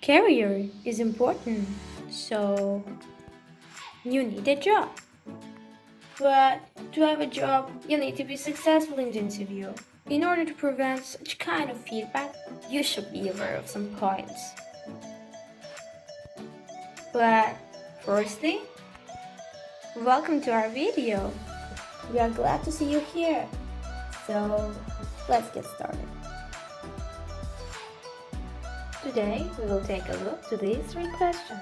Career is important, so you need a job. But to have a job, you need to be successful in the interview. In order to prevent such kind of feedback, you should be aware of some points. But firstly, welcome to our video. We are glad to see you here. So let's get started. Today we will take a look to these 3 questions.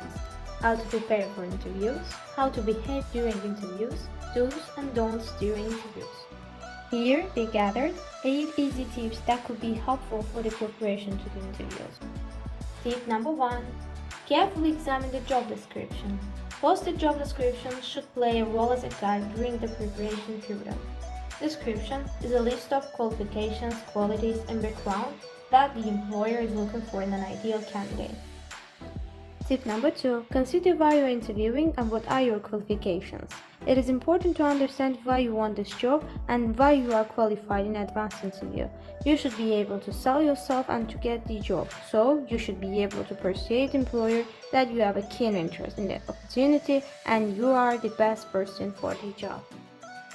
How to prepare for interviews, how to behave during interviews, do's and don'ts during interviews. Here we gathered 8 easy tips that could be helpful for the preparation to the interviews. Tip number 1. Carefully examine the job description. Posted job description should play a role as a guide during the preparation period. Description is a list of qualifications, qualities, and background that the employer is looking for in an ideal candidate. Tip number 2. Consider why you are interviewing and what are your qualifications. It is important to understand why you want this job and why you are qualified in advanced interview. You should be able to sell yourself and to get the job, so you should be able to persuade the employer that you have a keen interest in the opportunity and you are the best person for the job.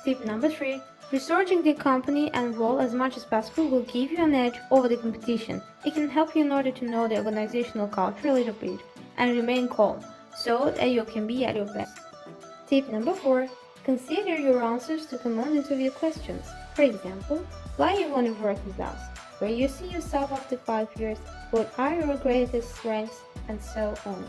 Tip number 3. Researching the company and role as much as possible will give you an edge over the competition. It can help you in order to know the organizational culture a little bit and remain calm, so that you can be at your best. Tip number 4. Consider your answers to common interview questions. For example, why you want to work with us, where you see yourself after 5 years, what are your greatest strengths, and so on.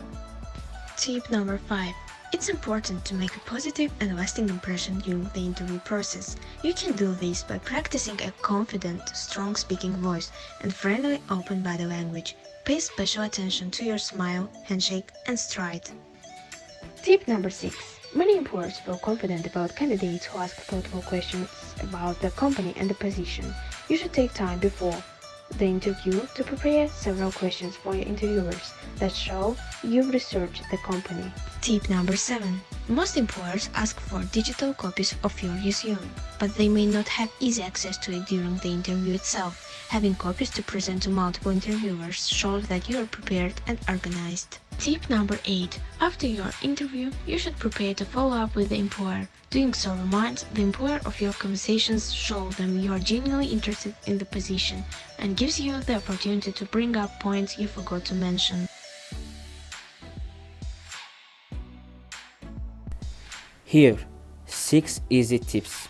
Tip number 5. It's important to make a positive and lasting impression during the interview process. You can do this by practicing a confident, strong speaking voice and friendly, open body language. Pay special attention to your smile, handshake, and stride. Tip number 6. Many employers feel confident about candidates who ask thoughtful questions about the company and the position. You should take time before the interview to prepare several questions for your interviewers that show you've researched the company. Tip number 7. Most employers ask for digital copies of your resume, but they may not have easy access to it during the interview itself. Having copies to present to multiple interviewers shows that you are prepared and organized. Tip number 8. After your interview, you should prepare to follow up with the employer. Doing so reminds the employer of your conversations, show them you are genuinely interested in the position, and gives you the opportunity to bring up points you forgot to mention. Here, 6 easy tips.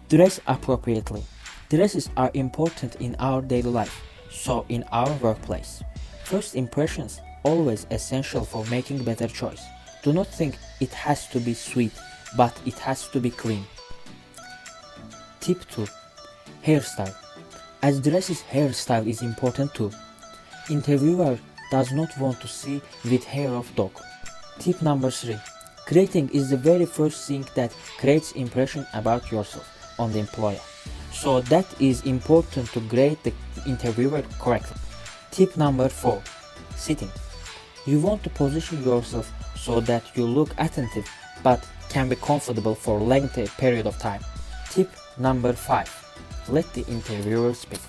Dress appropriately. Dresses are important in our daily life, so in our workplace. First impressions always essential for making better choice. Do not think it has to be sweet, but it has to be clean. Tip 2. Hairstyle. As dresses, hairstyle is important too. Interviewer does not want to see with hair of dog. Tip number 3. Greeting is the very first thing that creates impression about yourself on the employer. So that is important to greet the interviewer correctly. Tip number 4. Sitting. You want to position yourself so that you look attentive but can be comfortable for a lengthy period of time. Tip number 5. Let the interviewer speak.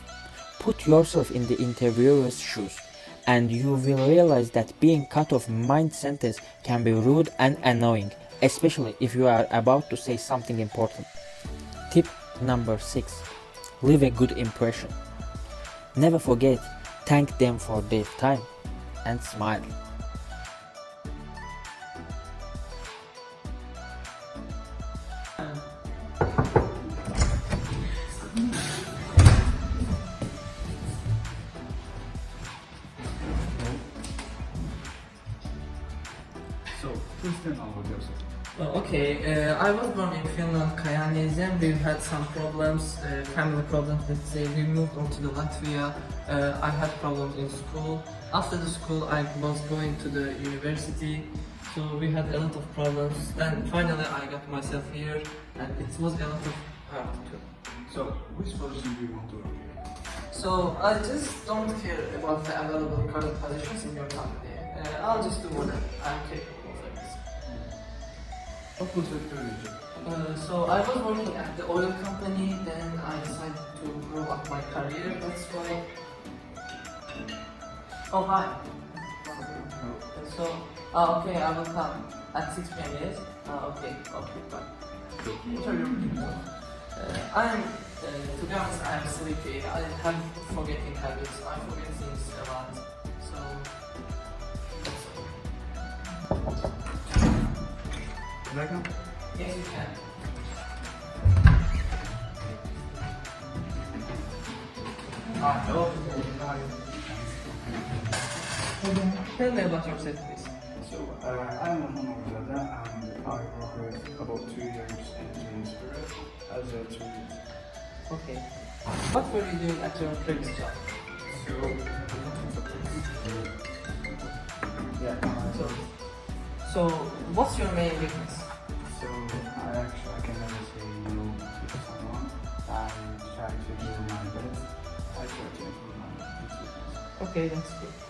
Put yourself in the interviewer's shoes and you will realize that being cut off mid-sentence can be rude and annoying, especially if you are about to say something important. Tip number 6. Leave a good impression. Never forget, thank them for their time and smile. So, please tell me about yourself. I was born in Finland, Kayanism. We've had some problems, family problems. Let's say we moved on to the Latvia. I had problems in school. After the school, I was going to the university. So we had a lot of problems. Then finally, I got myself here, and it was a lot of hard too. So, which position do you want to work in? So I just don't care about the available current positions in your company. I'll just do whatever. I'm capable of it. What was your previous job? So I was working at the oil company, then I decided to grow up my career, that's why... Oh, hi. So, okay, I will come at 6 p.m. Yes? Okay, bye. What are your routines? To be honest, I'm sleepy. I have forgetting habits. I forget things a lot. So, that's all. Can I come? Yes, you can. Hello. Tell me about yourself, please. So, I'm Orxan Orujzade and I work about 2 years in Spirit as a tourist. Okay. What were you doing at your previous job? So, yeah, So, what's your main weakness? so I can never say no to someone. I try to do my best. I try to improve my business. Okay, that's good.